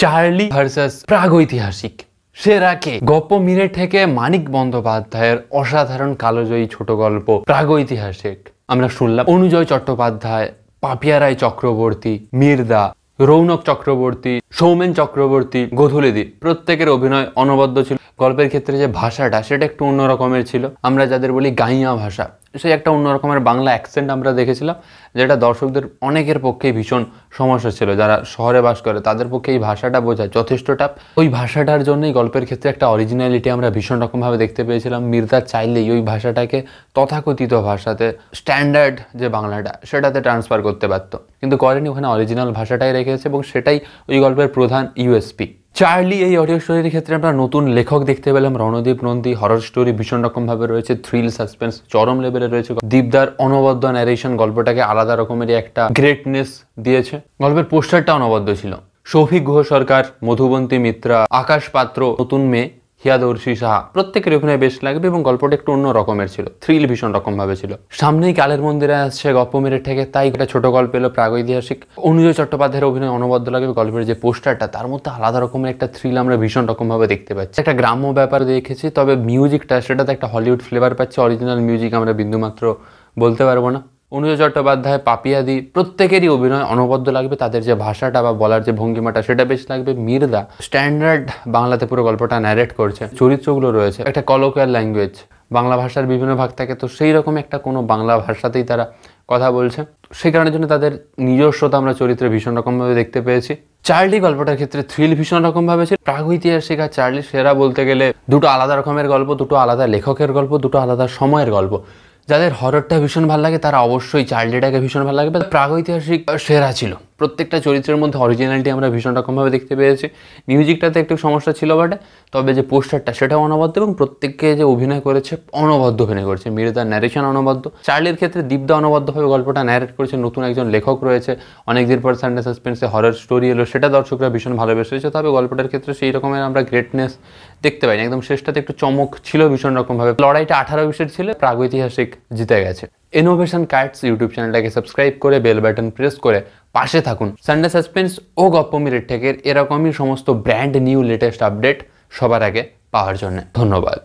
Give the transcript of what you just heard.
Charlie versus প্রাগৈতিহাসিক সেরাকে গপ্প মিরে থেকে মানিক বন্দ্যোপাধ্যায়ের অসাধারণ কালোজয়ী ছোট গল্প প্রাগৈতিহাসিক আমরা শুনলাম। অনুজয় চট্টোপাধ্যায়, পাপিয়া রায় চক্রবর্তী, মির্দা, রৌনক চক্রবর্তী, সৌমেন চক্রবর্তী, গোধূলিদি প্রত্যেকের অভিনয় অনবদ্য ছিল। গল্পের ক্ষেত্রে যে ভাষাটা সেটা একটু অন্য রকমের ছিল। আমরা যাদের বলি গাইয়া ভাষা, সেই একটা অন্য রকমের বাংলা অ্যাকসেন্ট আমরা দেখেছিলাম, যেটা দর্শকদের অনেকের পক্ষেই ভীষণ সমস্যা ছিল। যারা শহরে বাস করে তাদের পক্ষে এই ভাষাটা বোঝা যথেষ্ট টাফ। ওই ভাষাটার জন্যই গল্পের ক্ষেত্রে একটা অরিজিনালিটি আমরা ভীষণ রকমভাবে দেখতে পেয়েছিলাম। মির্জা চাইলেই ওই ভাষাটাকে তথাকথিত ভাষাতে, স্ট্যান্ডার্ড যে বাংলাটা সেটাতে ট্রান্সফার করতে পারতো, কিন্তু করেনি। ওখানে অরিজিনাল ভাষাটাই রেখেছে এবং সেটাই ওই গল্পের প্রধান ইউএসপি। চার্লি এই অডিও স্টোরির ক্ষেত্রে আমরা নতুন লেখক দেখতে পেলাম, রণদীপ নন্দী। হরর স্টোরি ভীষণ রকমভাবে রয়েছে, থ্রিল সাসপেন্স চরম লেভেলে রয়েছে। দীপদার অনবদ্য ন্যারেশন গল্পটাকে আলাদা রকমের একটা গ্রেটনেস দিয়েছে। গল্পের পোস্টারটা অনবদ্য ছিল। সৌভিক গুহ সরকার, মধুবন্তী মিত্রা, আকাশ পাত্র, নতুন মেয়ে হিয়াদর্শী সাহা প্রত্যেকের অভিনয় বেশ লাগবে এবং গল্পটা একটু অন্য রকমের ছিল। থ্রিল ভীষণ রকম ভাবে ছিল। সামনেই কালের মন্দিরে আসছে গপ্প মেরে ঠেকে, তাই একটা ছোট গল্প এলো প্রাগৈতিহাসিক। অনুজয় চট্টোপাধ্যায়ের অভিনয় অনবদ্য লাগবে। গল্পের যে পোস্টারটা তার মধ্যে আলাদা রকমের একটা থ্রিল আমরা ভীষণ রকম ভাবে দেখতে পাচ্ছি। একটা গ্রাম্য ব্যাপার দেখেছি, তবে মিউজিকটা সেটাতে একটা হলিউড ফ্লেভার পাচ্ছে। অরিজিনাল মিউজিক আমরা বিন্দুমাত্র বলতে পারবো না। অনুজয় চট্টোপাধ্যায়, পাপিয়াদি প্রত্যেকেরই অভিনয় অনবদ্য লাগবে। তাদের যে ভাষাটা বা বলার যে ভঙ্গিমাটা সেটা বেশ লাগবে। মির্দা স্ট্যান্ডার্ড বাংলাতে পুরো গল্পটা ন্যারেট করছে। চরিত্রগুলো রয়েছে একটা কলোকিয়াল ল্যাঙ্গুয়েজ, বাংলা ভাষার বিভিন্ন ভাগ থাকে, তো সেই রকম একটা কোনো বাংলা ভাষাতেই তারা কথা বলছে। সেই কারণের জন্য তাদের নিজস্বতা আমরা চরিত্রে ভীষণ রকমভাবে দেখতে পেয়েছি। চার্লি গল্পটার ক্ষেত্রে থ্রিল ভীষণ রকমভাবে ছিল। প্রাগৈতিহাসিক আর চার্লি সেরা বলতে গেলে দুটো আলাদা রকমের গল্প, দুটো আলাদা লেখকের গল্প, দুটো আলাদা সময়ের গল্প। যাদের হররটা ভীষণ ভালো লাগে তারা অবশ্যই চার্লিটাকে ভীষণ ভালো লাগবে। প্রাগৈতিহাসিক সেরা ছিল। প্রত্যেকটা চরিত্রের মধ্যে অরিজিনালিটি আমরা ভীষণ রকমভাবে দেখতে পেয়েছি। মিউজিকটাতে একটু সমস্যা ছিল বটে, তবে যে পোস্টারটা সেটাও অনবদ্য এবং প্রত্যেককে যে অভিনয় করেছে অনবদ্য অভিনয় করেছে। মির্জার ন্যারেশন অনবদ্য। চার্লির ক্ষেত্রে দীপদা অনবদ্যভাবে গল্পটা ন্যারেট করেছে। নতুন একজন লেখক রয়েছে, অনেকদিন পর সানডে সাসপেন্সে হরর স্টোরি এলো, সেটা দর্শকরা ভীষণ ভালোবেসেছে। তবে গল্পটার ক্ষেত্রে সেই রকমের আমরা গ্রেটনেস দেখতে পাইনি। একদম শেষটাতে একটু চমক ছিল ভীষণ রকমভাবে। লড়াইটা 18-20 ছিল, প্রাগৈতিহাসিক জিতে গেছে। ইনোভেশন কার্ডস ইউটিউব চ্যানেলটাকে সাবস্ক্রাইব করে বেল বাটন প্রেস করে পাশে থাকুন। সানডে সাসপেন্স ও গপ্প মিরে ঠেকের এরকমই সমস্ত ব্র্যান্ড নিউ লেটেস্ট আপডেট সবার আগে পাওয়ার জন্য। ধন্যবাদ।